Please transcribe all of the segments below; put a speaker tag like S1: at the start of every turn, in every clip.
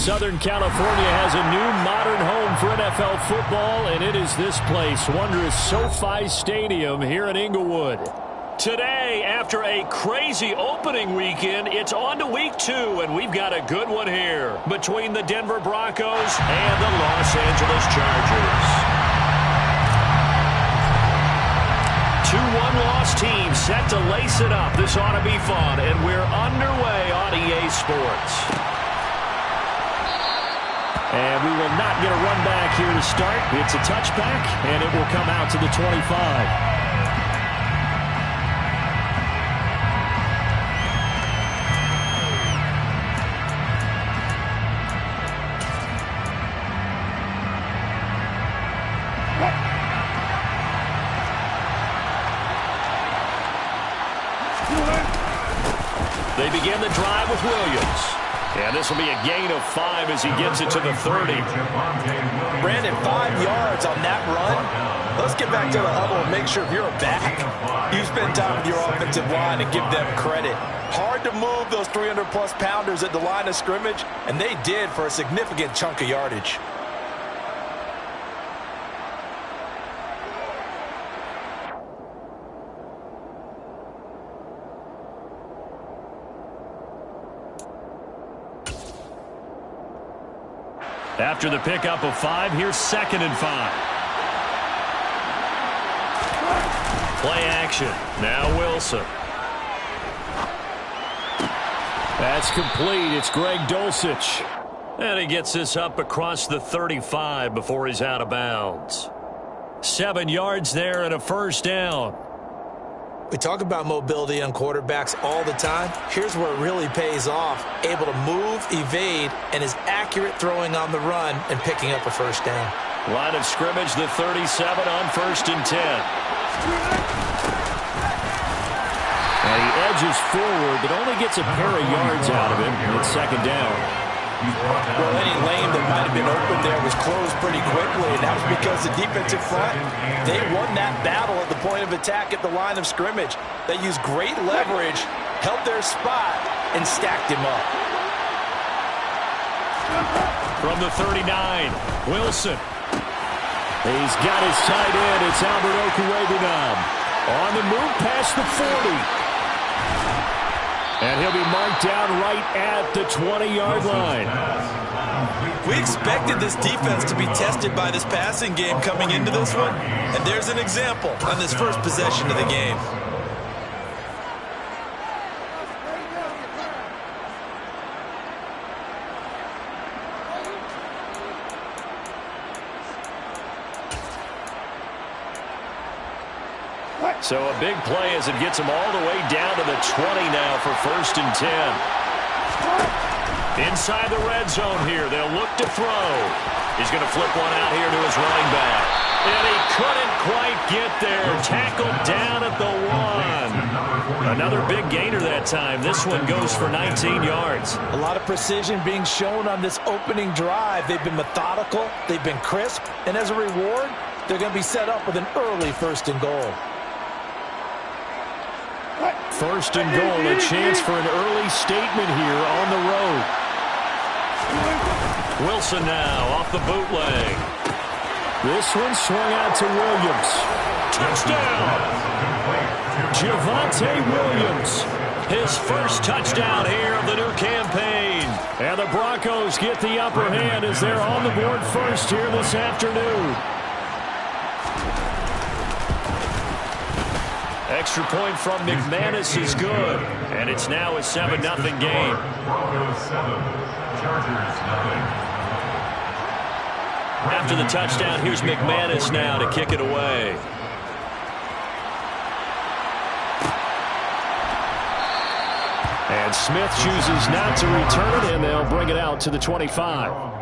S1: Southern California has a new modern home for NFL football, and it is this place, wondrous SoFi Stadium here in Inglewood. Today, after a crazy opening weekend, it's on to week 2, and we've got a good one here between the Denver Broncos and the Los Angeles Chargers. 2 one-loss teams set to lace it up. This ought to be fun, and we're underway on EA Sports. And we will not get a run back here to start. It's a touchback, and it will come out to the 25. They begin the drive with Williams. And this will be a gain of 5 as he gets it to the 30.
S2: Brandon, 5 yards on that run. Let's get back to the huddle and make sure if you're a back, you spend time with your offensive line and give them credit. Hard to move those 300-plus pounders at the line of scrimmage, and they did for a significant chunk of yardage.
S1: After the pickup of 5, here's 2nd and 5. Play action. Now Wilson. That's complete. It's Greg Dulcich. And he gets this up across the 35 before he's out of bounds. 7 yards there and a first down.
S2: We talk about mobility on quarterbacks all the time. Here's where it really pays off. Able to move, evade, and is accurate throwing on the run and picking up a first down.
S1: Line of scrimmage, the 37 on 1st and 10. And he edges forward, but only gets a pair of yards out of it. It's 2nd down.
S2: Well, any lane that might have been open there was closed pretty quickly, and that was because the defensive front, they won that battle at the point of attack at the line of scrimmage. They used great leverage, held their spot, and stacked him up.
S1: From the 39, Wilson. He's got his tight end. It's Albert Okwuegbunam. On the move past the 40. And he'll be marked down right at the 20-yard line.
S2: We expected this defense to be tested by this passing game coming into this one. And there's an example on this first possession of the game.
S1: So a big play as it gets him all the way down to the 20 now for 1st and 10. Inside the red zone here. They'll look to throw. He's going to flip one out here to his running back. And he couldn't quite get there. Tackled down at the 1. Another big gainer that time. This one goes for 19 yards.
S2: A lot of precision being shown on this opening drive. They've been methodical. They've been crisp. And as a reward, they're going to be set up with an early 1st and goal.
S1: 1st and goal, a chance for an early statement here on the road. Wilson now off the bootleg. This one swung out to Williams. Touchdown! Javonte Williams. His first touchdown here of the new campaign. And the Broncos get the upper hand as they're on the board first here this afternoon. Extra point from McManus is good. And it's now a 7-0 game. After the touchdown, here's McManus now to kick it away. And Smith chooses not to return it, and they'll bring it out to the 25.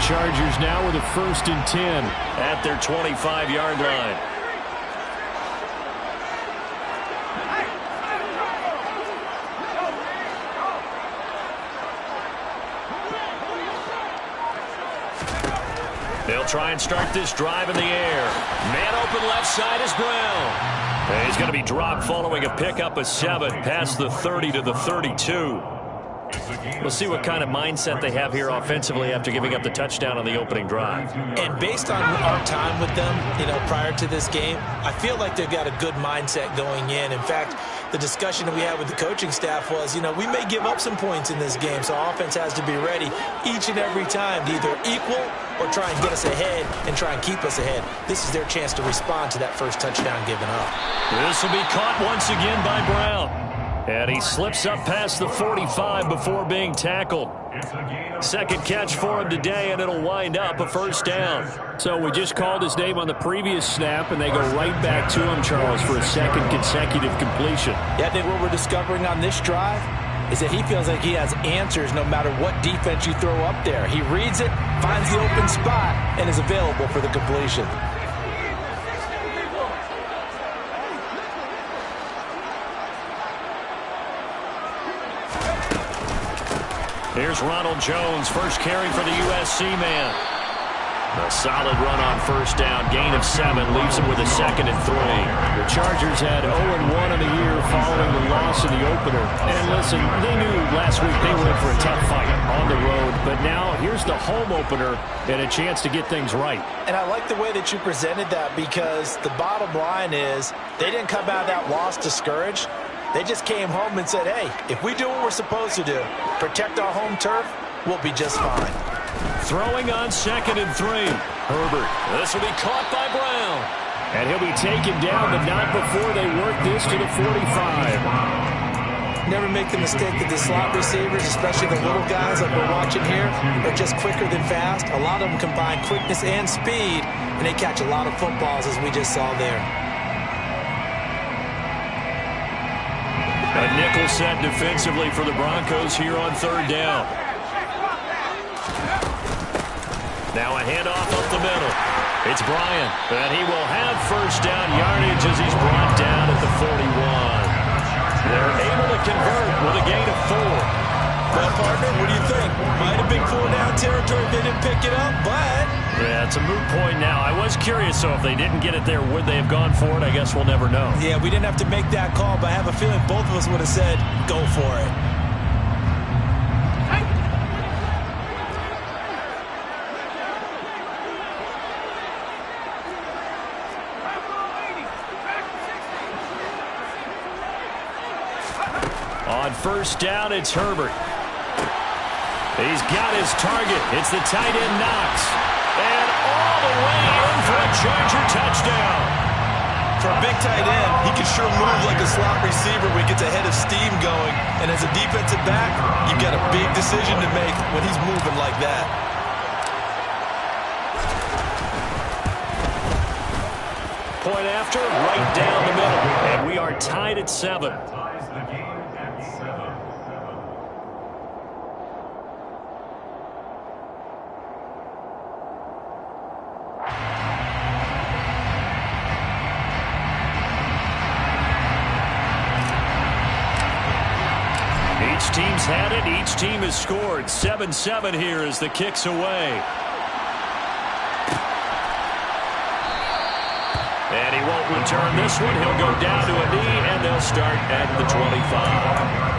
S1: Chargers now with a 1st and 10 at their 25-yard line. They'll try and start this drive in the air. Man open left side is Brown. And he's going to be dropped following a pickup of 7 past the 30 to the 32. We'll see what kind of mindset they have here offensively after giving up the touchdown on the opening drive.
S2: And based on our time with them, prior to this game, I feel like they've got a good mindset going in. In fact, the discussion that we had with the coaching staff was, we may give up some points in this game, so our offense has to be ready each and every time to either equal or try and get us ahead and try and keep us ahead. This is their chance to respond to that first touchdown given up.
S1: This will be caught once again by Brown. And he slips up past the 45 before being tackled. Second catch for him today, and it'll wind up a 1st down. So we just called his name on the previous snap, and they go right back to him, Charles, for a 2nd consecutive completion.
S2: Yeah, I think what we're discovering on this drive is that he feels like he has answers no matter what defense you throw up there. He reads it, finds the open spot, and is available for the completion.
S1: Here's Ronald Jones, first carry for the USC man. A solid run on 1st down, gain of 7, leaves him with a 2nd and 3. The Chargers had 0-1 on the year following the loss in the opener. And listen, they knew last week they were in for a tough fight on the road, but now here's the home opener and a chance to get things right.
S2: And I like the way that you presented that, because the bottom line is they didn't come out of that loss discouraged. They just came home and said, hey, if we do what we're supposed to do, protect our home turf, we'll be just fine.
S1: Throwing on 2nd and 3. Herbert. This will be caught by Brown. And he'll be taken down, but not before they work this to the 45.
S2: Never make the mistake that the slot receivers, especially the little guys like we're watching here, are just quicker than fast. A lot of them combine quickness and speed, and they catch a lot of footballs, as we just saw there.
S1: A nickel set defensively for the Broncos here on 3rd down. Now a handoff up the middle. It's Bryant, and he will have 1st down yardage as he's brought down at the 41. They're able to convert with a gain of 4.
S2: Well, partner, what do you think? Might have been 4-down territory if they didn't pick it up, but...
S1: Yeah, it's a moot point now. I was curious, so if they didn't get it there, would they have gone for it? I guess we'll never know.
S2: Yeah, we didn't have to make that call, but I have a feeling both of us would have said, go for it.
S1: On 1st down, it's Herbert. He's got his target. It's the tight end Knox. And all the way in for a Charger touchdown.
S2: For a big tight end, he can sure move like a slot receiver when he gets a head of steam going. And as a defensive back, you've got a big decision to make when he's moving like that.
S1: Point after, right down the middle. And we are tied at 7. Each team's had it. Each team has scored. 7-7 here as the kick's away. And he won't return this one. He'll go down to a knee, and they'll start at the 25.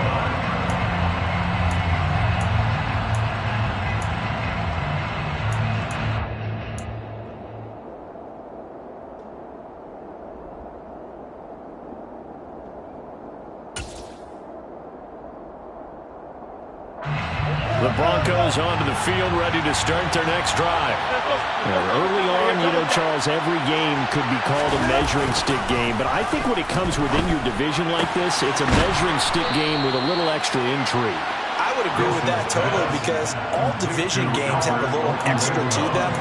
S1: The Broncos onto the field, ready to start their next drive. Now, early on, Charles, every game could be called a measuring stick game, but I think when it comes within your division like this, it's a measuring stick game with a little extra intrigue.
S2: I would agree with that totally, because all division games have a little extra to them.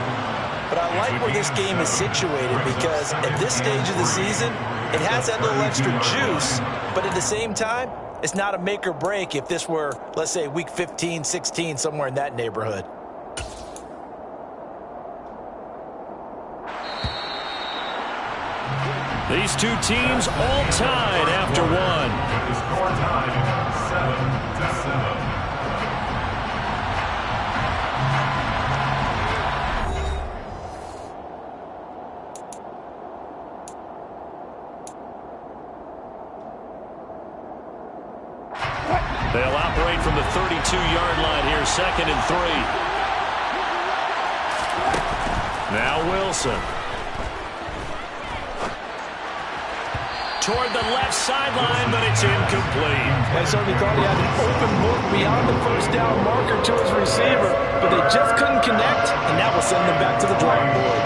S2: But I like where this game is situated, because at this stage of the season, it has that little extra juice, but at the same time, it's not a make or break if this were, let's say, week 15, 16, somewhere in that neighborhood.
S1: These two teams all tied after one.
S3: The score time, 7-7.
S1: They'll operate from the 32-yard line here, 2nd and 3. Now Wilson. Toward the left sideline, but it's incomplete.
S2: I certainly thought he had an open look beyond the first down marker to his receiver, but they just couldn't connect, and that will send them back to the drawing board.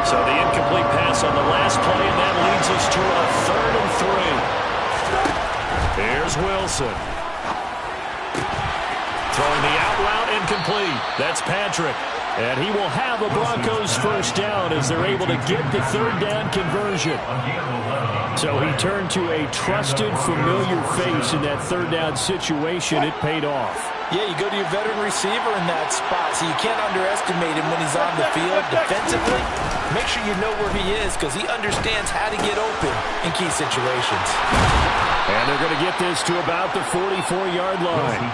S1: So the incomplete pass on the last play, and that leads us to a 3rd and 3. Here's Wilson. Throwing the out route, incomplete. That's Patrick. And he will have a Broncos first down as they're able to get the 3rd down conversion. So he turned to a trusted, familiar face in that 3rd down situation. It paid off.
S2: Yeah, you go to your veteran receiver in that spot, so you can't underestimate him when he's on the field defensively. Make sure you know where he is because he understands how to get open in key situations.
S1: And they're going to get this to about the 44-yard line.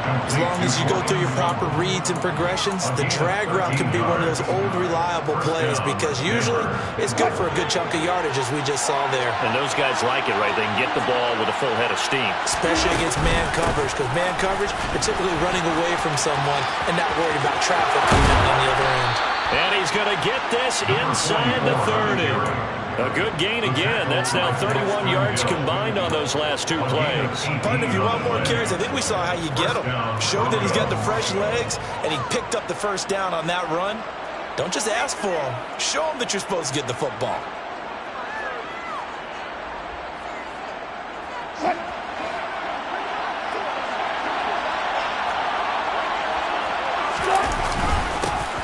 S2: As long as you go through your proper reads and progressions, the drag route can be one of those old reliable plays because usually it's good for a good chunk of yardage as we just saw there.
S1: And those guys like it, right? They can get the ball with a full head of steam.
S2: Especially against man coverage because man coverage are typically running away from someone and not worried about traffic coming out on the other end.
S1: And he's going to get this inside the 30. A good gain again. That's now 31 yards combined on those last 2 plays.
S2: Partner, if you want more carries, I think we saw how you get them. Showed that he's got the fresh legs, and he picked up the first down on that run. Don't just ask for them. Show them that you're supposed to get the football.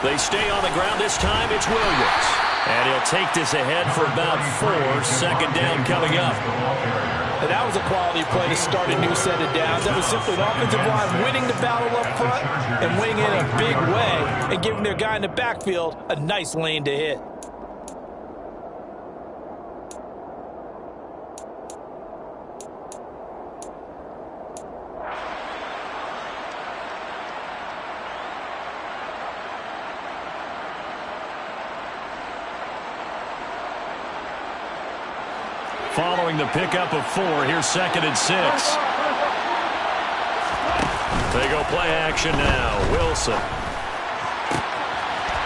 S1: They stay on the ground this time. It's Williams. And he'll take this ahead for about 4. 2nd down coming up.
S2: And that was a quality play to start a new set of downs. That was simply an offensive line winning the battle up front and winning it in a big way and giving their guy in the backfield a nice lane to hit.
S1: Following the pickup of 4, here's 2nd and 6. They go play action now. Wilson.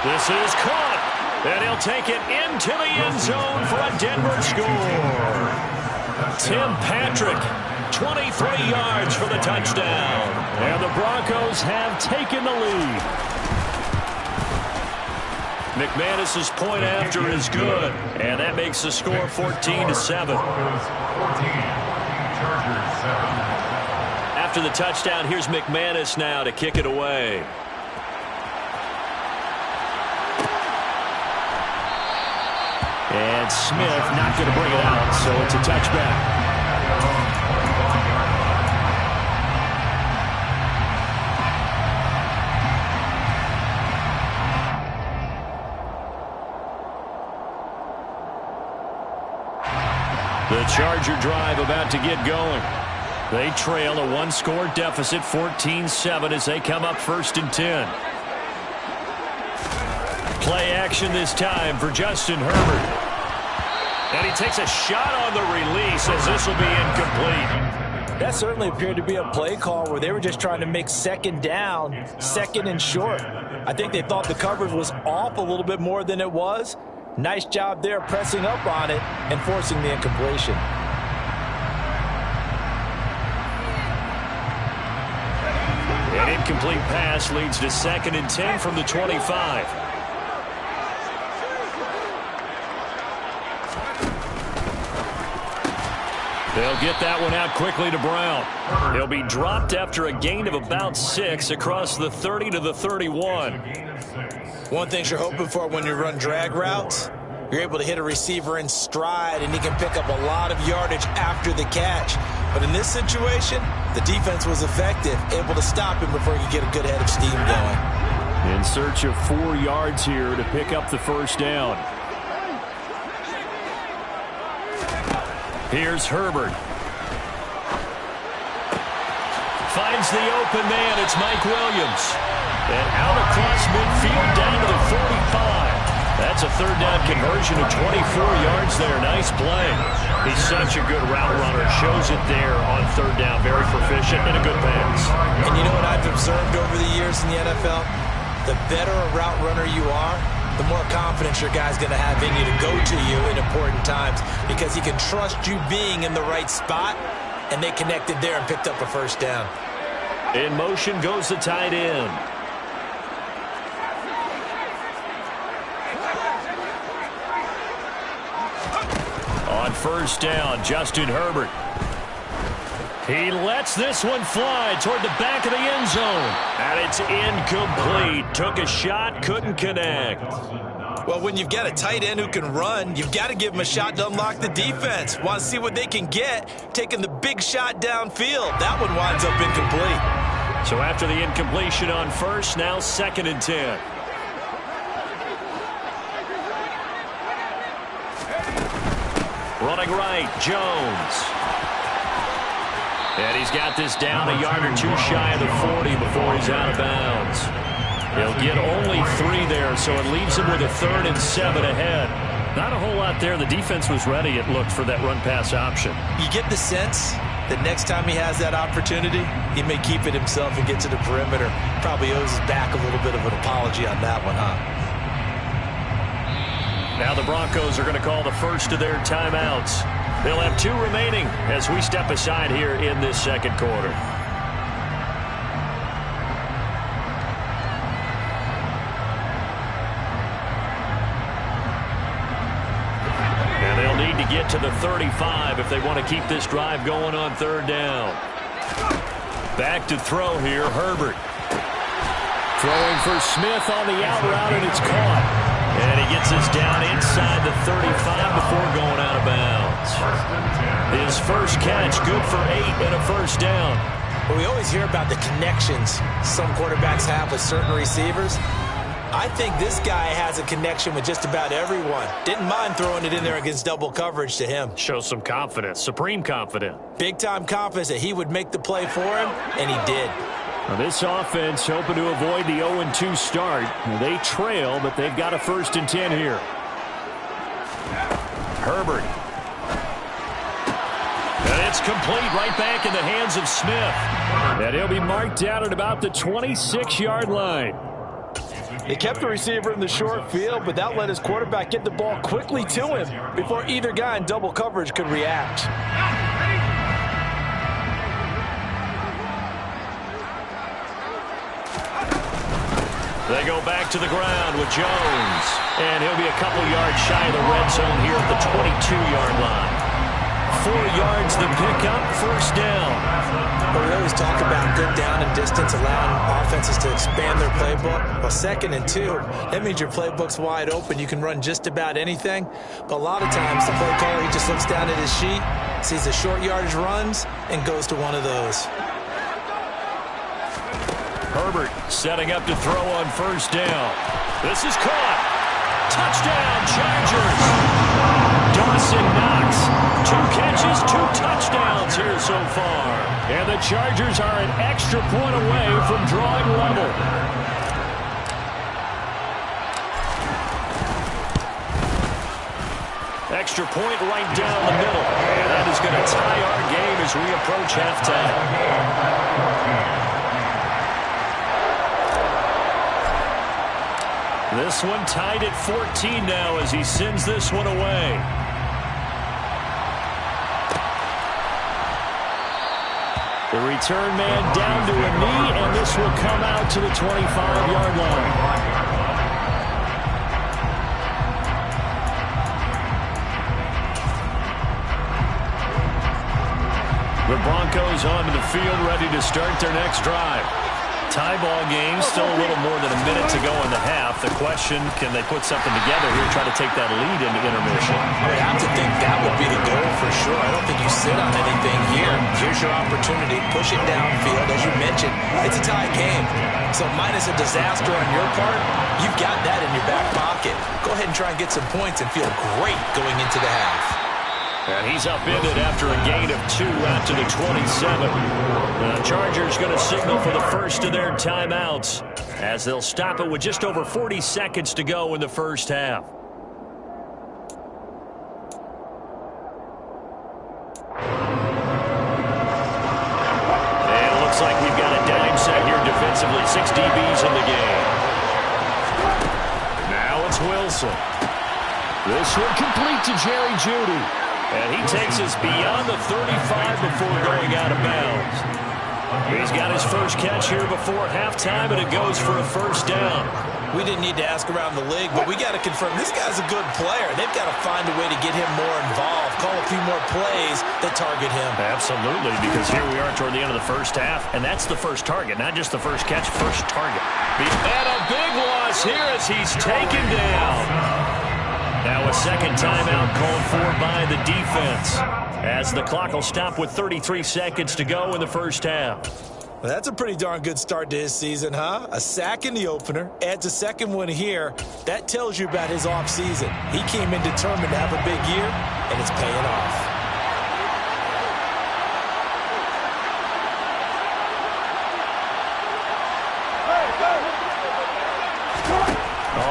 S1: This is caught. And he'll take it into the end zone for a Denver score. Tim Patrick, 23 yards for the touchdown. And the Broncos have taken the lead. McManus's point after is good, and that makes the score 14-7. After the touchdown, here's McManus now to kick it away. And Smith not going to bring it out, so it's a touchback. The Charger drive about to get going. They trail a 1-score deficit, 14-7, as they come up 1st and 10. Play action this time for Justin Herbert. And he takes a shot on the release as this will be incomplete.
S2: That certainly appeared to be a play call where they were just trying to make 2nd down, 2nd and short. I think they thought the coverage was off a little bit more than it was. Nice job there pressing up on it and forcing the incompletion.
S1: An incomplete pass leads to 2nd and 10 from the 25. They'll get that one out quickly to Brown. He'll be dropped after a gain of about 6 across the 30 to the 31.
S2: One thing you're hoping for when you run drag routes, you're able to hit a receiver in stride, and he can pick up a lot of yardage after the catch. But in this situation, the defense was effective, able to stop him before he could get a good head of steam going.
S1: In search of 4 yards here to pick up the first down. Here's Herbert. Finds the open man. It's Mike Williams. And out across midfield down to the 45. That's a third down conversion of 24 yards there. Nice play. He's such a good route runner. Shows it there on third down. Very proficient and a good pass.
S2: And you know what I've observed over the years in the NFL? The better a route runner you are, the more confidence your guy's going to have in you to go to you in important times, because he can trust you being in the right spot, and they connected there and picked up a first down.
S1: In motion goes the tight end. On first down, Justin Herbert. He lets this one fly toward the back of the end zone. And it's incomplete. Took a shot, couldn't connect.
S2: Well, when you've got a tight end who can run, you've got to give him a shot to unlock the defense. Want to see what they can get, taking the big shot downfield. That one winds up incomplete.
S1: So after the incompletion on first, now 2nd and 10. Running right, Jones. And he's got this down a yard or 2 shy of the 40 before he's out of bounds. He'll get only 3 there, so it leaves him with a 3rd and 7 ahead. Not a whole lot there. The defense was ready, it looked, for that run-pass option. You
S2: get the sense that next time he has that opportunity, he may keep it himself and get to the perimeter. Probably owes his back a little bit of an apology on that one, huh?
S1: Now the Broncos are going to call the first of their timeouts. They'll have 2 remaining as we step aside here in this second quarter. And they'll need to get to the 35 if they want to keep this drive going on third down. Back to throw here, Herbert. Throwing for Smith on the out route, and it's caught. And he gets us down inside the 35 before going out of bounds. His first catch, good for 8 and a first down.
S2: Well, we always hear about the connections some quarterbacks have with certain receivers. I think this guy has a connection with just about everyone. Didn't mind throwing it in there against double coverage to him.
S1: Shows some confidence, supreme confidence.
S2: Big-time confidence that he would make the play for him, and he did.
S1: Now this offense hoping to avoid the 0-2 start. They trail, but they've got a 1st and 10 here. Herbert. And it's complete right back in the hands of Smith. And he'll be marked down at about the 26-yard line.
S2: They kept the receiver in the short field, but that let his quarterback get the ball quickly to him before either guy in double coverage could react.
S1: They go back to the ground with Jones. And he'll be a couple yards shy of the red zone here at the 22-yard line. 4 yards the pickup, first down.
S2: Well, we always talk about good down and distance, allowing offenses to expand their playbook. Well, 2nd and 2, that means your playbook's wide open. You can run just about anything. But a lot of times, the play caller, he just looks down at his sheet, sees the short yardage runs, and goes to one of those.
S1: Herbert setting up to throw on first down. This is caught. Touchdown, Chargers. Dawson Knox. 2 catches, 2 touchdowns here so far. And the Chargers are an extra point away from drawing level. Extra point right down the middle. And that is going to tie our game as we approach halftime. This one tied at 14 now as he sends this one away. The return man down to a knee, and this will come out to the 25-yard line. The Broncos onto the field, ready to start their next drive. Tie ball game, still a little more than a minute to go in the half. The question, can they put something together here, try to take that lead into intermission?
S2: I would have to think that would be the goal for sure. I don't think you sit on anything here. Here's your opportunity. Push it downfield. As you mentioned, it's a tie game. So minus a disaster on your part, you've got that in your back pocket. Go ahead and try and get some points and feel great going into the half.
S1: And he's upended after a gain of 2 out to the 27. The Chargers going to signal for the first of their timeouts as they'll stop it with just over 40 seconds to go in the first half. And it looks like we've got a dime set here defensively. 6 DBs in the game. Now it's Wilson. This one complete to Jerry Jeudy. And he takes us beyond the 35 before going out of bounds. He's got his first catch here before halftime, and it goes for a first down.
S2: We didn't need to ask around the league, but we got to confirm this guy's a good player. They've got to find a way to get him more involved, call a few more plays that target him.
S1: Absolutely, because here we are toward the end of the first half, and that's the first target, not just the first catch, first target. And a big loss here as he's taken down. Now a second timeout called for by the defense as the clock will stop with 33 seconds to go in the first half.
S2: Well, that's a pretty darn good start to his season, huh? A sack in the opener, adds a second one here. That tells you about his offseason. He came in determined to have a big year, and it's paying off.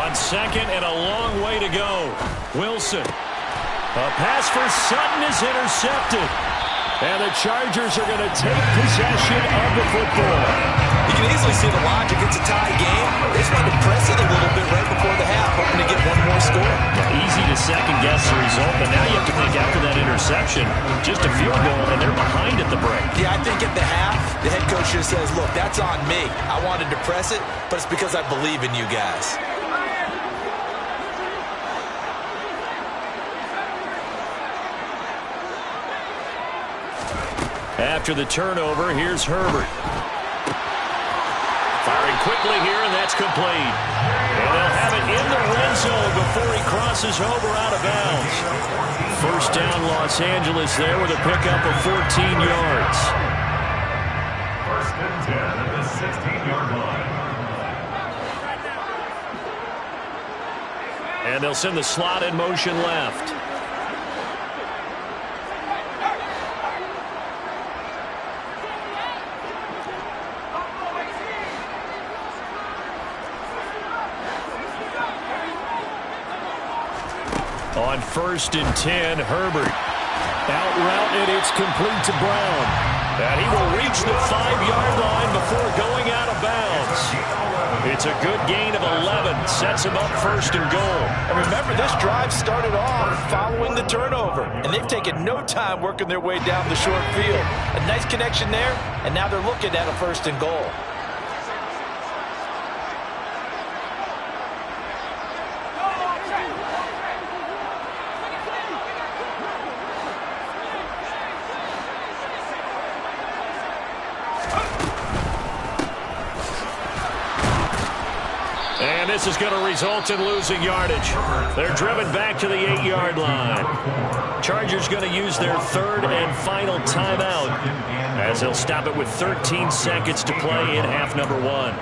S1: On second and a long way to go. Wilson. A pass for Sutton is intercepted. And the Chargers are going to take possession of the football.
S2: You can easily see the logic. It's a tie game. They just wanted to press it a little bit right before the half, hoping to get one more score.
S1: Easy to second-guess the result, but now you have to think after that interception, just a field goal, and they're behind at the break.
S2: Yeah, I think at the half, the head coach just says, look, that's on me. I wanted to press it, but it's because I believe in you guys.
S1: After the turnover, here's Herbert. Firing quickly here, and that's complete. And they'll have it in the red zone before he crosses over out of bounds. First down, Los Angeles there with a pickup of 14 yards.
S3: First and 10 at the 16-yard line.
S1: And they'll send the slot in motion left. On first and 10, Herbert. Out route, and it's complete to Brown. And he will reach the 5-yard line before going out of bounds. It's a good gain of 11. Sets him up first and goal.
S2: And remember, this drive started off following the turnover. And they've taken no time working their way down the short field. A nice connection there, and now they're looking at a first and goal.
S1: And this is going to result in losing yardage. They're driven back to the 8-yard line. Chargers going to use their third and final timeout as they'll stop it with 13 seconds to play in half number 1.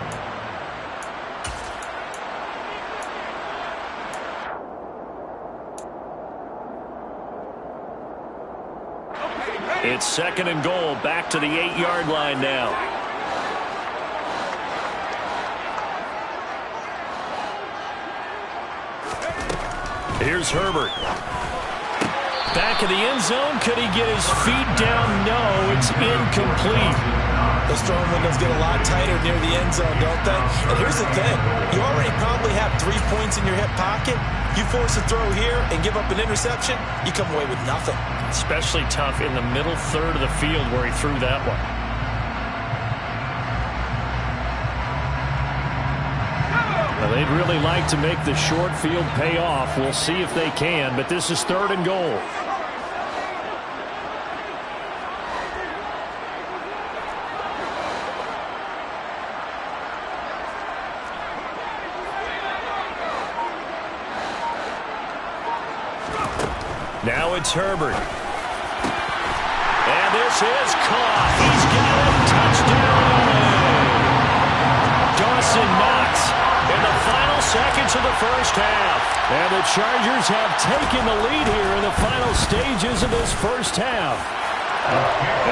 S1: It's second and goal, back to the 8-yard line now. Here's Herbert. Back in the end zone. Could he get his feet down? No, it's incomplete.
S2: Those throwing windows get a lot tighter near the end zone, don't they? And here's the thing. You already probably have 3 points in your hip pocket. You force a throw here and give up an interception, you come away with nothing.
S1: Especially tough in the middle third of the field where he threw that one. Well, they'd really like to make the short field pay off. We'll see if they can, but this is third and goal. it's Herbert. And this is caught. He's got it. Touchdown. Dawson Knox in the final seconds of the first half. And the Chargers have taken the lead here in the final stages of this first half.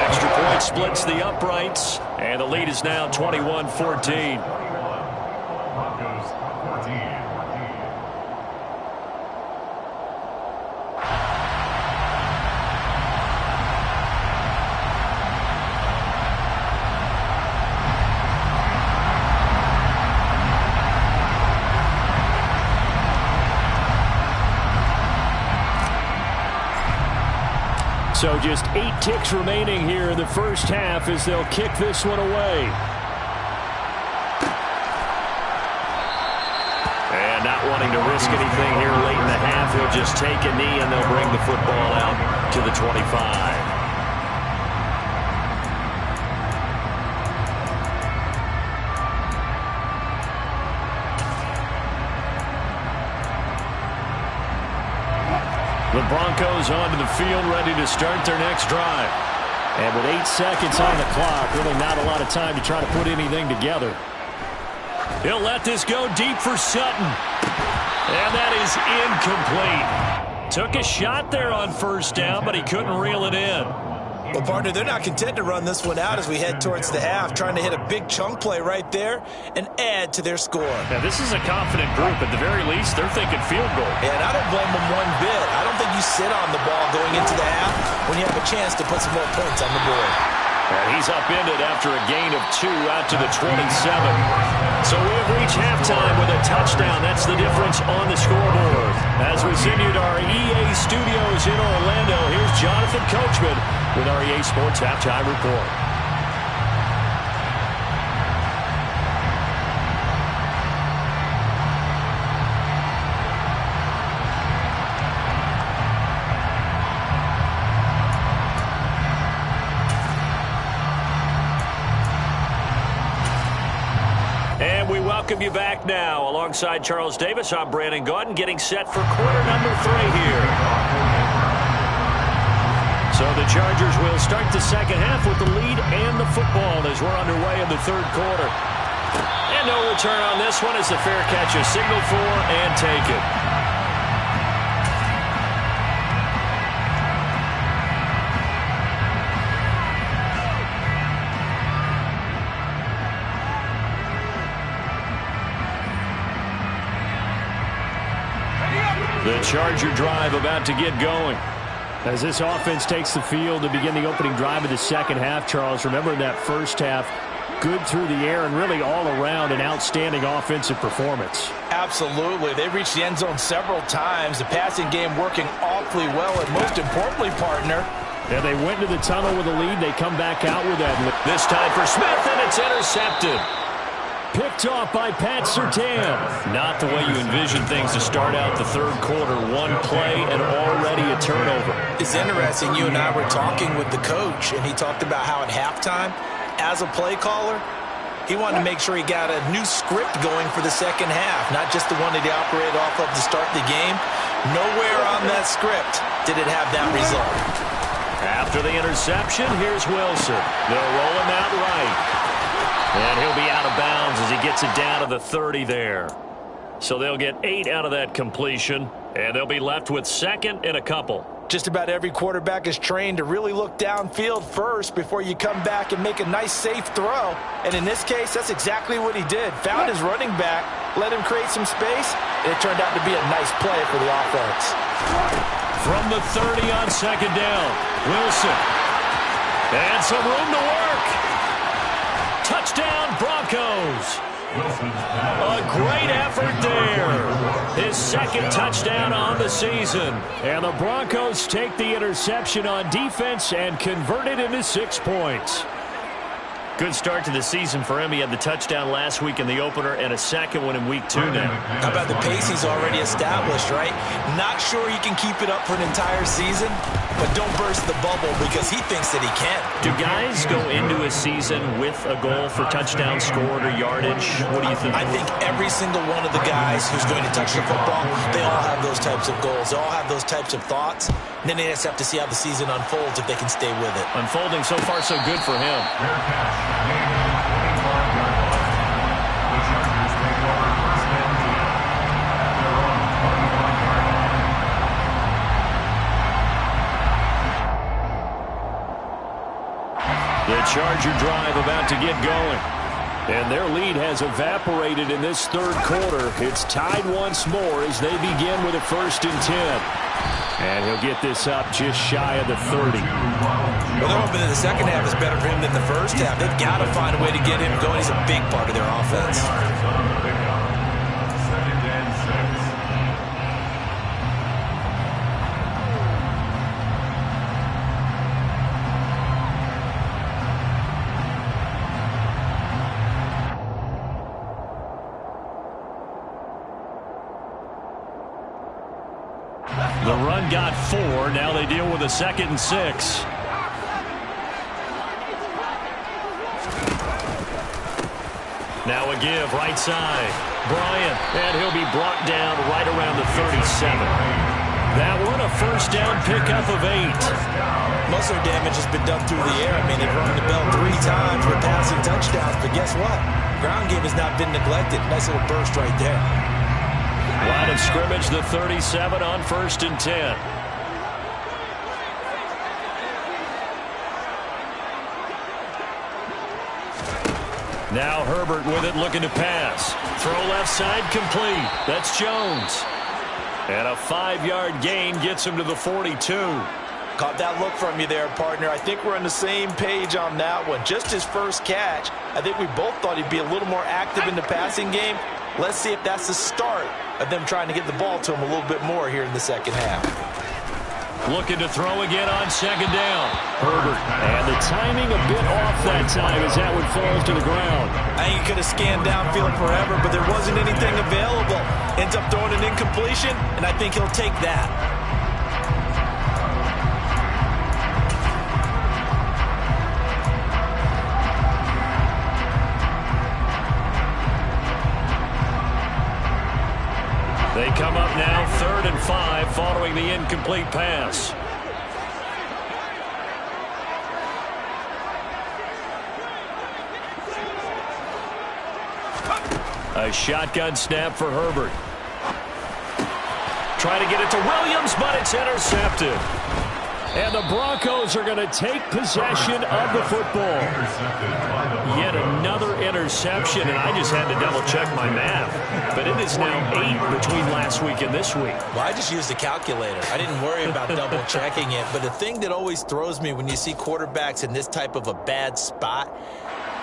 S1: Extra point splits the uprights, and the lead is now 21-14.
S3: Broncos 14.
S1: So just 8 ticks remaining here in the first half as they'll kick this one away. And not wanting to risk anything here late in the half, he'll just take a knee and they'll bring the football out to the 25. The Broncos onto the field, ready to start their next drive. And with 8 seconds on the clock, really not a lot of time to try to put anything together. He'll let this go deep for Sutton. And that is incomplete. Took a shot there on first down, but he couldn't reel it in.
S2: Well, partner, they're not content to run this one out as we head towards the half, trying to hit a big chunk play right there and add to their score.
S1: Now, this is a confident group. At the very least, they're thinking field goal.
S2: And I don't blame them one bit. I don't think you sit on the ball going into the half when you have a chance to put some more points on the board.
S1: And he's upended after a gain of 2 out to the 27. So we have reached halftime with a touchdown. That's the difference on the scoreboard. As we send you to our EA studios in Orlando, here's Jonathan Coachman with our EA Sports Halftime Report. And we welcome you back now. Alongside Charles Davis, I'm Brandon Gaudin, getting set for quarter number 3 here. So the Chargers will start the second half with the lead and the football as we're underway in the third quarter. And no return on this one as the fair catch is signaled for and taken. The Charger drive about to get going. As this offense takes the field to begin the opening drive of the second half, Charles, remember in that first half, good through the air and really all around an outstanding offensive performance.
S2: Absolutely. They reached the end zone several times. The passing game working awfully well, and most importantly, partner,
S1: and they went to the tunnel with a lead. They come back out with that. This time for Smith, and it's intercepted. Picked off by Pat Surtain. Not the way you envision things to start out the third quarter. One play and already a turnover.
S2: It's interesting. You and I were talking with the coach, and he talked about how at halftime, as a play caller, he wanted to make sure he got a new script going for the second half, not just the one that he operated off of to start the game. Nowhere on that script did it have that result.
S1: After the interception, here's Wilson. They'll roll him out right. And he'll be out of bounds as he gets it down to the 30 there. So they'll get 8 out of that completion, and they'll be left with second and a couple.
S2: Just about every quarterback is trained to really look downfield first before you come back and make a nice, safe throw. And in this case, that's exactly what he did. Found his running back, let him create some space, and it turned out to be a nice play for the offense.
S1: From the 30 on second down, Wilson. And some room to work. Touchdown, Broncos. A great effort there. His second touchdown on the season. And the Broncos take the interception on defense and convert it into 6 points. Good start to the season for him. He had the touchdown last week in the opener and a second one in week 2 now.
S2: How about the pace he's already established, right? Not sure he can keep it up for an entire season, but don't burst the bubble because he thinks that he can.
S1: Do guys go into a season with a goal for touchdown scored or yardage? What do you think?
S2: I think every single one of the guys who's going to touch the football, they all have those types of goals. They all have those types of thoughts. Then they just have to see how the season unfolds if they can stay with it.
S1: Unfolding so far so good for him.
S3: Fair catch. Gain of 25-yard line. The Chargers take over 1st and 10 at their own 21-yard line.
S1: The Charger drive about to get going. And their lead has evaporated in this third quarter. It's tied once more as they begin with a 1st and 10. And he'll get this up just shy of the 30.
S2: Well, they're hoping that the second half is better for him than the first half. They've got to find a way to get him going. He's a big part of their offense.
S3: 2nd and 6.
S1: The run got 4. Now they deal with a 2nd and 6. Now a give, right side. Bryant, and he'll be brought down right around the 37. That one a 1st down pickup of 8.
S2: Most of their damage has been done through the air. I mean, they've rung the bell 3 times with passing touchdowns, but guess what? Ground game has not been neglected. Nice little burst right there.
S1: Line of scrimmage, the 37 on 1st and 10. Now Herbert with it, looking to pass. Throw left side, complete. That's Jones. And a 5-yard gain gets him to the 42.
S2: Caught that look from you there, partner. I think we're on the same page on that one. Just his first catch. I think we both thought he'd be a little more active in the passing game. Let's see if that's the start of them trying to get the ball to him a little bit more here in the second half.
S1: Looking to throw again on 2nd down. Herbert. And the timing a bit off that time as that one falls to the ground.
S2: I think he could have scanned downfield forever, but there wasn't anything available. Ends up throwing an incompletion, and I think he'll take that.
S1: They come up now 3rd and 5 following the incomplete pass. A shotgun snap for Herbert. Try to get it to Williams, but it's intercepted. And the Broncos are going to take possession of the football. Yet another interception, and I just had to double-check my math. But it is now 8 between last week and this week.
S2: Well, I just used the calculator. I didn't worry about double-checking it. But the thing that always throws me when you see quarterbacks in this type of a bad spot,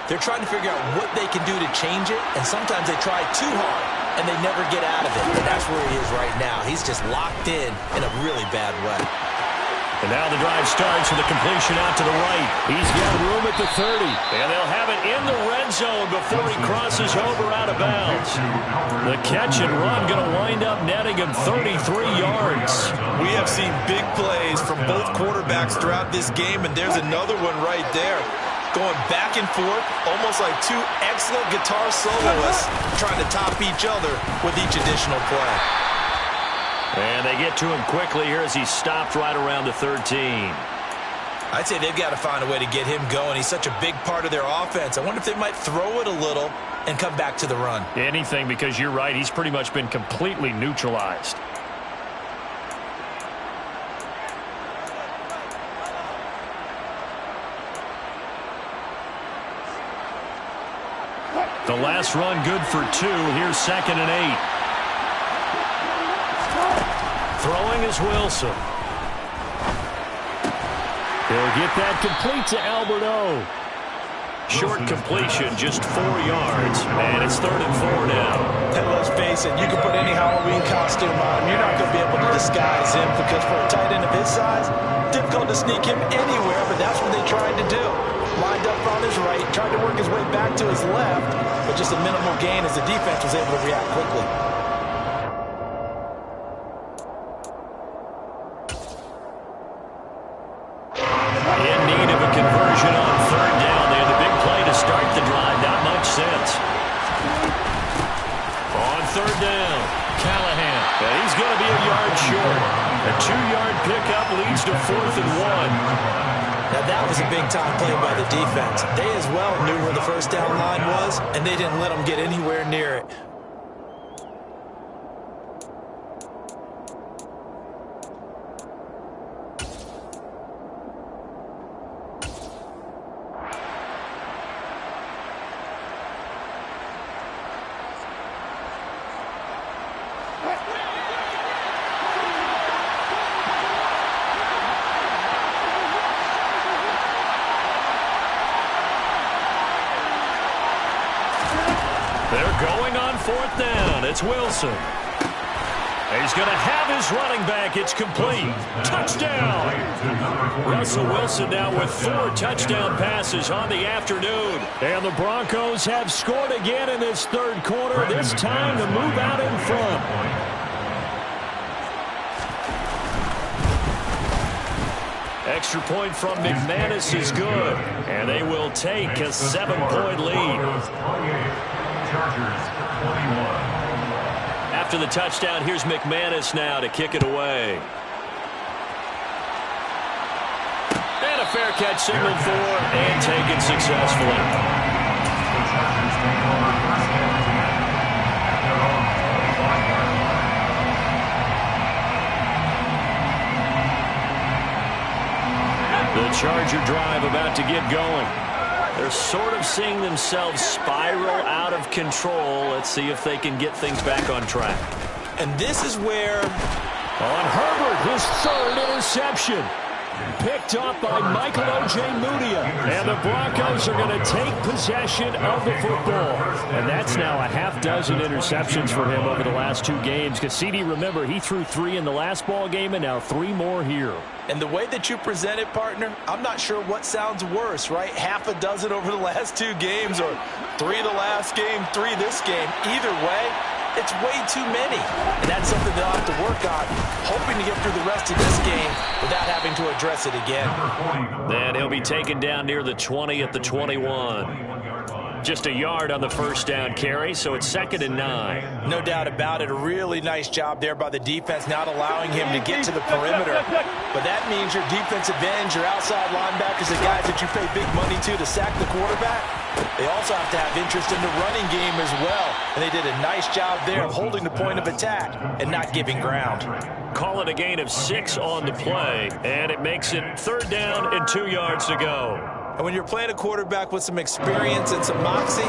S2: they're trying to figure out what they can do to change it, and sometimes they try too hard, and they never get out of it. And that's where he is right now. He's just locked in a really bad way.
S1: And now the drive starts with a completion out to the right. He's got room at the 30. And they'll have it in the red zone before he crosses over out of bounds. The catch and run going to wind up netting him 33 yards.
S2: We have seen big plays from both quarterbacks throughout this game, and there's another one right there. Going back and forth, almost like two excellent guitar soloists trying to top each other with each additional play.
S1: And they get to him quickly here as he stopped right around the 13.
S2: I'd say they've got to find a way to get him going. He's such a big part of their offense. I wonder if they might throw it a little and come back to the run.
S1: Anything, because you're right, he's pretty much been completely neutralized. The last run good for 2. Here's 2nd and 8. Throwing is Wilson. He'll get that complete to Albert O. Short completion, just 4 yards, and it's 3rd and 4 now.
S2: And let's face it, you can put any Halloween costume on him. You're not going to be able to disguise him because for a tight end of his size, difficult to sneak him anywhere, but that's what they tried to do. Lined up on his right, tried to work his way back to his left, but just a minimal gain as the defense was able to react quickly.
S1: In need of a conversion on 3rd down. They had the big play to start the drive. Not much sense. On 3rd down, Callahan. And he's going to be a yard short. A 2-yard pickup leads to 4th and 1.
S2: Now that was a big-time play by the defense. They as well knew where the first down line was, and they didn't let them get anywhere near it.
S1: They're going on 4th down. It's Wilson. He's going to have his running back. It's complete. Touchdown. Russell Wilson now with 4 touchdown passes on the afternoon. And the Broncos have scored again in this third quarter, this time to move out in front. Extra point from McManus is good. And they will take a 7-point lead.
S3: Chargers 21.
S1: After the touchdown, here's McManus now to kick it away. And a fair catch signaled for and taken successfully.
S3: The Chargers take over 1st and 10 at their own 25-yard line.
S1: The Charger drive about to get going. They're sort of seeing themselves spiral out of control. Let's see if they can get things back on track.
S2: And this is where...
S1: On Herbert, his 3rd interception. Picked off by Michael Ojemudia. And the Broncos are going to take possession of the football. And that's now a half-dozen interceptions for him over the last 2 games. Cassidy, remember, he threw 3 in the last ball game and now 3 more here.
S2: And the way that you present it, partner, I'm not sure what sounds worse, right? Half a dozen over the last 2 games or 3 the last game, 3 this game. Either way, it's way too many. And that's something they'll have to work on, hoping to get through the rest of this game without having to address it again.
S1: Then he'll be taken down near the 20 at the 21. Just a yard on the first down carry, so it's 2nd and 9.
S2: No doubt about it. A really nice job there by the defense, not allowing him to get to the perimeter. But that means your defensive ends, your outside linebackers, the guys that you pay big money to sack the quarterback, they also have to have interest in the running game as well. And they did a nice job there of holding the point of attack and not giving ground.
S1: Call it a gain of 6 on the play, and it makes it 3rd down and 2 yards to go.
S2: And when you're playing a quarterback with some experience and some moxie,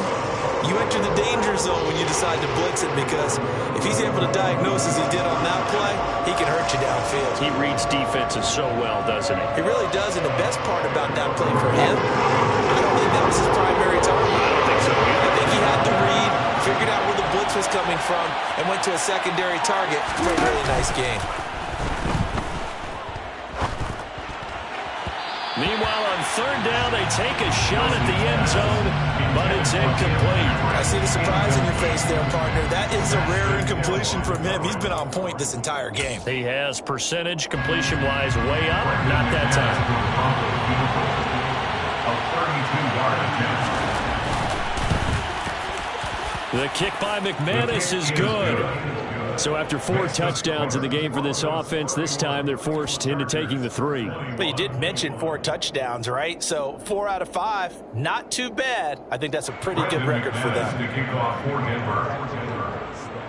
S2: you enter the danger zone when you decide to blitz it, because if he's able to diagnose as he did on that play, he can hurt you downfield.
S1: He reads defenses so well, doesn't he?
S2: He really does, and the best part about that play for him, I don't think that was his primary target.
S1: I don't think so either.
S2: I think he had the read, figured out where the blitz was coming from, and went to a secondary target for a really nice gain.
S1: Meanwhile, on 3rd down, they take a shot at the end zone, but it's incomplete.
S2: I see the surprise in your face there, partner. That is a rare incompletion from him. He's been on point this entire game.
S1: He has percentage completion-wise way up, not that time.
S3: A 32-yard attempt.
S1: The kick by McManus is good. So after 4 touchdowns in the game for this offense, this time they're forced into taking the 3.
S2: But you did mention 4 touchdowns, right? So 4 out of 5, not too bad. I think that's a pretty good record for them.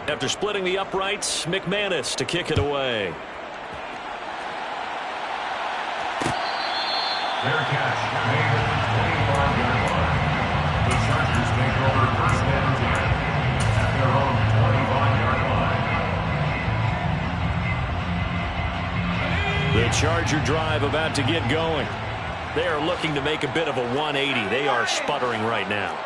S1: After splitting the uprights, McManus to kick it away.
S3: Fair catch made at the 25-yard line. The Chargers take over 1st and 10 at their own 25-yard line.
S1: The Charger drive about to get going. They are looking to make a bit of a 180. They are sputtering right now.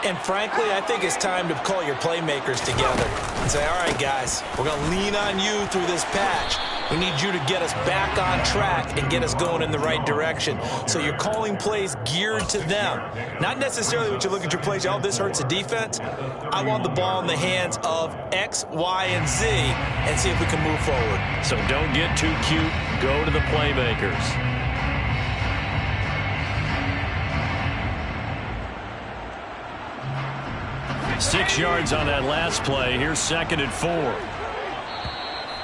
S2: And frankly, I think it's time to call your playmakers together and say, all right, guys, we're going to lean on you through this patch. We need you to get us back on track and get us going in the right direction. So you're calling plays geared to them. Not necessarily when you look at your plays, oh, this hurts the defense. I want the ball in the hands of X, Y, and Z and see if we can move forward.
S1: So don't get too cute. Go to the playmakers. 6 yards on that last play. Here's 2nd and 4.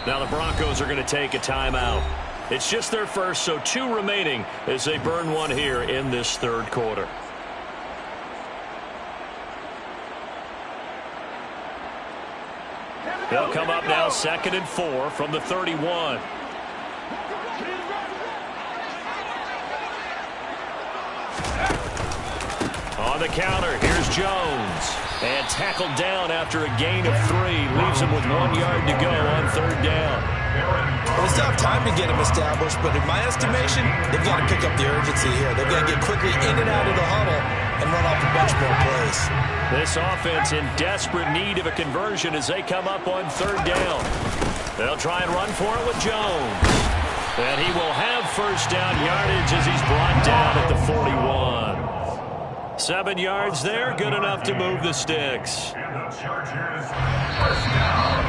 S1: Now the Broncos are going to take a timeout. It's just their first, so 2 remaining as they burn one here in this third quarter. They'll come up now 2nd and 4 from the 31. On the counter, here's Jones. And tackled down after a gain of 3. Leaves him with 1 yard to go on 3rd down.
S2: Well, they still have time to get him established, but in my estimation, they've got to pick up the urgency here. They've got to get quickly in and out of the huddle and run off a bunch more plays.
S1: This offense in desperate need of a conversion as they come up on 3rd down. They'll try and run for it with Jones. And he will have 1st down yardage as he's brought down at the 41. 7 yards there, good enough to move the sticks.
S3: And the Chargers, 1st down.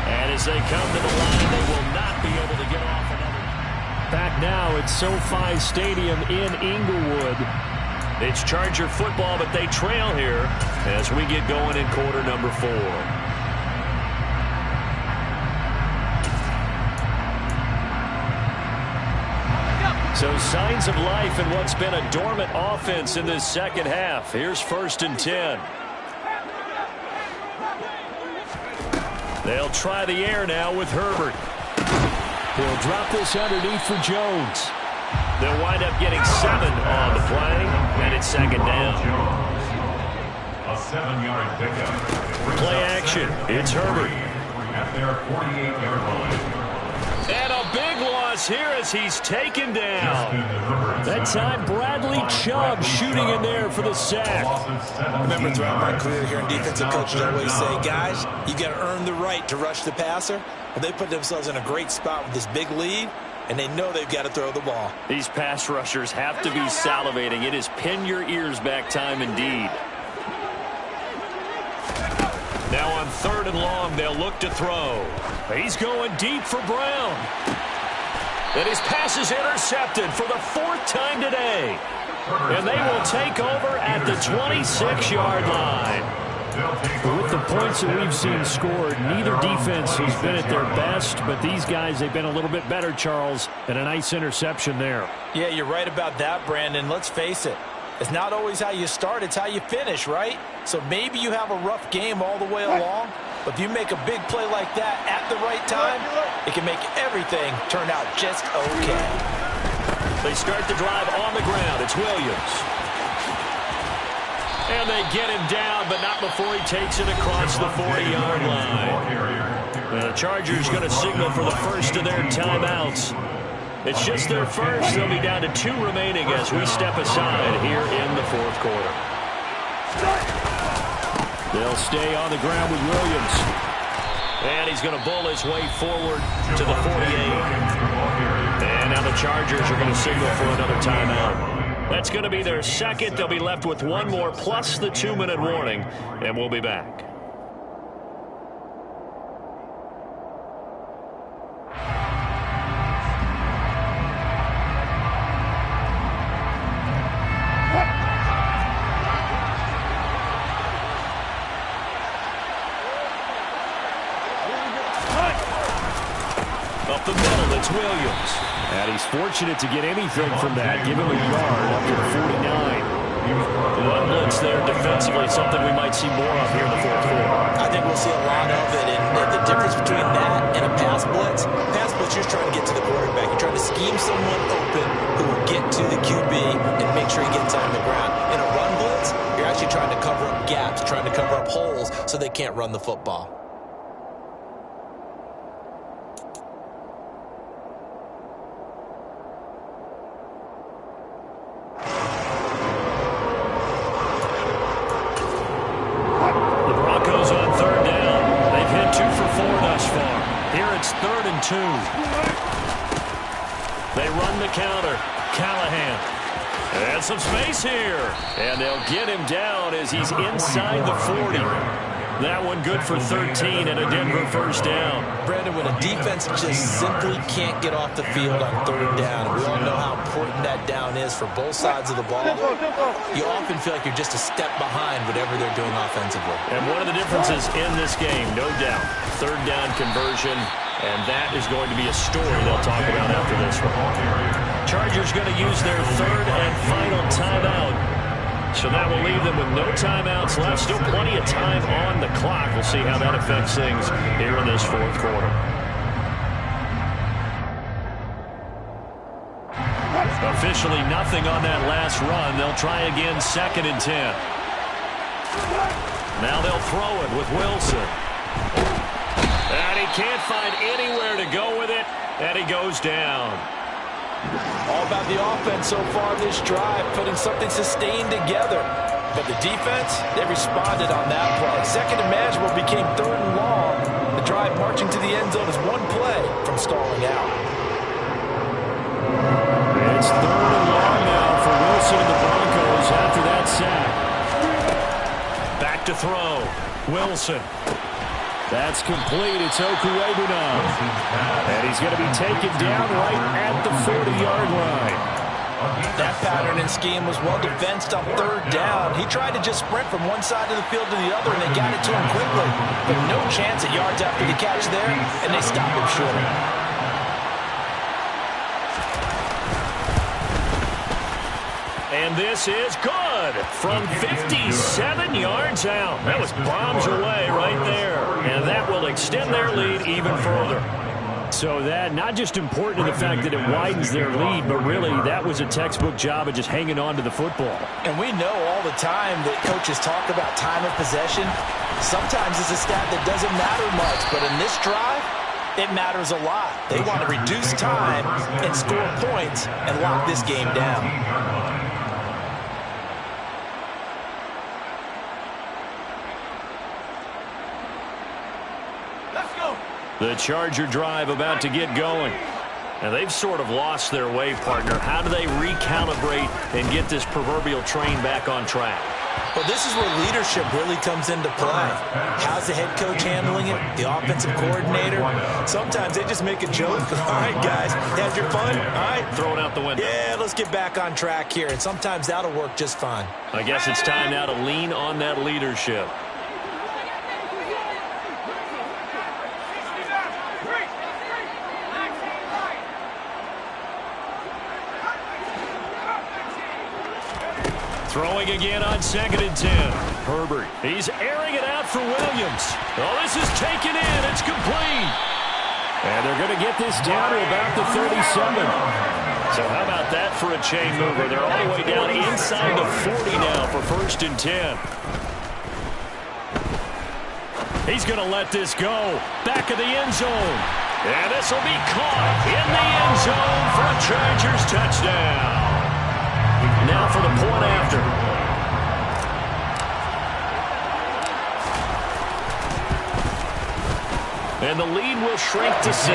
S1: And as they come to the line, they will not be able to get off another. Back now at SoFi Stadium in Inglewood. It's Charger football, but they trail here as we get going in quarter number 4. So signs of life in what's been a dormant offense in this second half. Here's 1st and 10. They'll try the air now with Herbert. He'll drop this underneath for Jones. They'll wind up getting 7 on the play, and it's 2nd down.
S3: A 7-yard pickup.
S1: Play action. It's Herbert.
S3: At their 48-yard line.
S1: And a big loss here as he's taken down. That time, Bradley Chubb shooting in there for the sack.
S2: I remember throughout my career here in defensive coaches always say, guys, you got to earn the right to rush the passer. Well, they put themselves in a great spot with this big lead, and they know they've got to throw the ball.
S1: These pass rushers have to be salivating. It is pin your ears back time indeed. Now on 3rd and long, they'll look to throw. He's going deep for Brown. And his pass is intercepted for the 4th time today. And they will take over at the 26-yard line. With the points that we've seen scored, neither defense has been at their best, but these guys, they've been a little bit better, Charles, and a nice interception there.
S2: Yeah, you're right about that, Brandon. Let's face it. It's not always how you start, it's how you finish, right? So maybe you have a rough game all the way along, but if you make a big play like that at the right time, it can make everything turn out just okay.
S1: They start the drive on the ground. It's Williams. And they get him down, but not before he takes it across the 40-yard line. The Chargers going to signal for the first of their timeouts. It's just their first. They'll be down to 2 remaining as we step aside here in the 4th quarter. They'll stay on the ground with Williams. And he's going to bull his way forward to the 48. And now the Chargers are going to signal for another timeout. That's going to be their 2nd. They'll be left with 1 more plus the 2-minute warning. And we'll be back. Up the middle, it's Williams. And he's fortunate to get anything from that. Give him a yard up to the 49. One blitz there defensively, something we might see more of here in the 4th quarter.
S2: I think we'll see a lot of it, and the difference between that and a pass blitz, you're trying to get to the quarterback. You're trying to scheme someone open who will get to the QB and make sure he gets on the ground. In a run blitz, you're actually trying to cover up gaps, trying to cover up holes so they can't run the football.
S1: It's 3rd and 2. They run the counter. Callahan. And some space here. And they'll get him down as he's inside the 40. That one good for 13 and a Denver first down.
S2: Brandon, when a defense just simply can't get off the field on third down, we all know how important that down is for both sides of the ball. You often feel like you're just a step behind whatever they're doing offensively.
S1: And one of the differences in this game, no doubt, third down conversion, and that is going to be a story they'll talk about after this one. Chargers going to use their third and final timeout. So that will leave them with no timeouts left. Still plenty of time on the clock. We'll see how that affects things here in this fourth quarter. Officially nothing on that last run. They'll try again, 2nd and 10. Now they'll throw it with Wilson. And he can't find anywhere to go with it, and he goes down.
S2: All about the offense so far this drive, putting something sustained together. But the defense, they responded on that play. Second and manageable became 3rd and long. The drive marching to the end zone is one play from stalling out.
S1: It's 3rd and long now for Wilson and the Broncos after that sack. Back to throw. Wilson. That's complete. It's Okuebu now. And he's going to be taken down right at the 40-yard line.
S2: That pattern and scheme was well defensed on 3rd down. He tried to just sprint from one side of the field to the other, and they got it to him quickly. But no chance at yards after the catch there, and they stopped him short.
S1: And this is good from 57 yards out. That was bombs away right there. And that will extend their lead even further. So that not just important in the fact that it widens their lead, but really that was a textbook job of just hanging on to the football.
S2: And we know all the time that coaches talk about time of possession. Sometimes it's a stat that doesn't matter much, but in this drive, it matters a lot. They want to reduce time and score points and lock this game down.
S1: The Charger drive about to get going. And they've sort of lost their way, partner. How do they recalibrate and get this proverbial train back on track?
S2: Well, this is where leadership really comes into play. How's the head coach handling it? The offensive coordinator? Sometimes they just make a joke. All right, guys, had your fun? All right.
S1: Throw it out the window.
S2: Yeah, let's get back on track here. And sometimes that'll work just fine.
S1: I guess it's time now to lean on that leadership. Throwing again on 2nd and 10. Herbert. He's airing it out for Williams. Oh, this is taken in. It's complete. And they're going to get this down to about the 37. So how about that for a chain mover? They're all the way down inside the 40 now for 1st and 10. He's going to let this go. Back of the end zone. And this will be caught in the end zone for a Chargers touchdown. Now for the point after. And the lead will shrink to 6.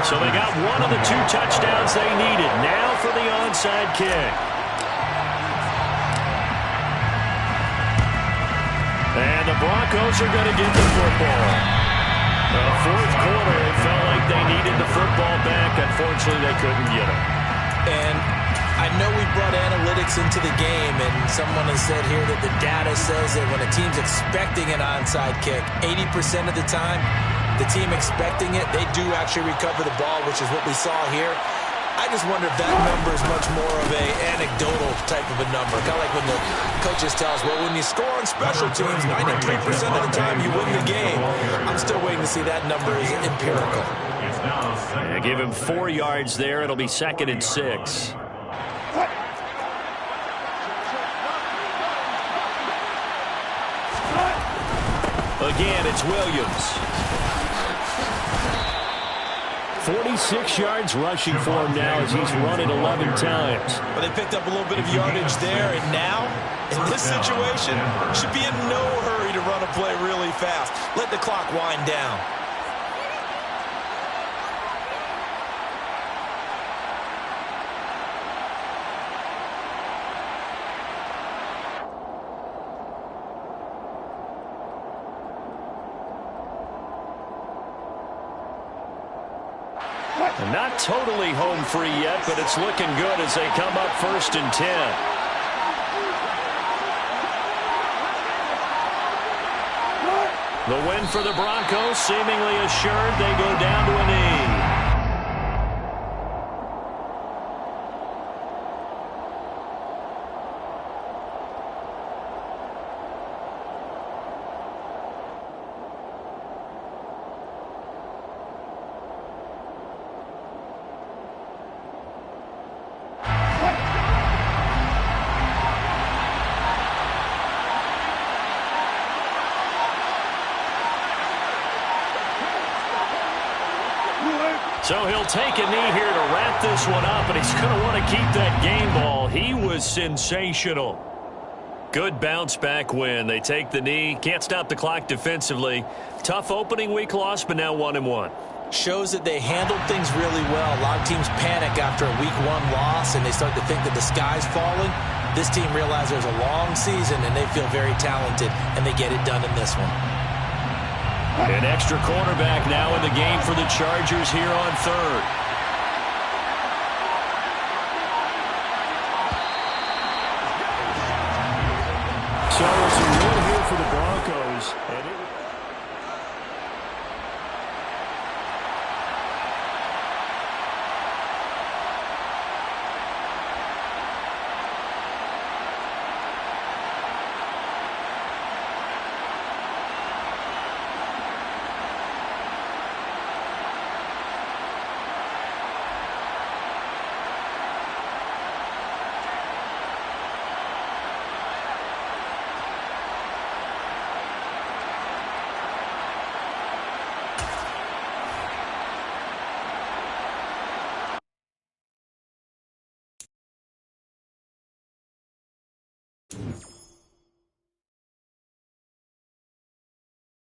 S1: So they got one of the 2 touchdowns they needed. Now for the onside kick. And the Broncos are going to get the football. Fourth quarter, it felt like they needed the football back. Unfortunately, they couldn't get it.
S2: And I know we brought analytics into the game, and someone has said here that the data says that when a team's expecting an onside kick, 80% of the time, the team expecting it, they do actually recover the ball, which is what we saw here. I just wonder if that number is much more of an anecdotal type of a number. Kind of like when the coaches tell us, well, when you score on special teams, 93% of the time you win the game. I'm still waiting to see that number is empirical.
S1: Yeah, give him 4 yards there. It'll be 2nd and 6. Again, it's Williams. 46 yards rushing for him now as he's run it 11 times.
S2: Well, they picked up a little bit of yardage there, and now, in this situation, should be in no hurry to run a play really fast. Let the clock wind down.
S1: And not totally home free yet, but it's looking good as they come up 1st and 10. The win for the Broncos, seemingly assured. They go down to a knee. So he'll take a knee here to wrap this one up, and he's going to want to keep that game ball. He was sensational. Good bounce-back win. They take the knee. Can't stop the clock defensively. Tough opening week loss, but now 1-1.
S2: Shows that they handled things really well. A lot of teams panic after a week 1 loss, and they start to think that the sky's falling. This team realizes there's a long season, and they feel very talented, and they get it done in this one.
S1: An extra cornerback now in the game for the Chargers here on 3rd. So it's a win here for the Broncos. And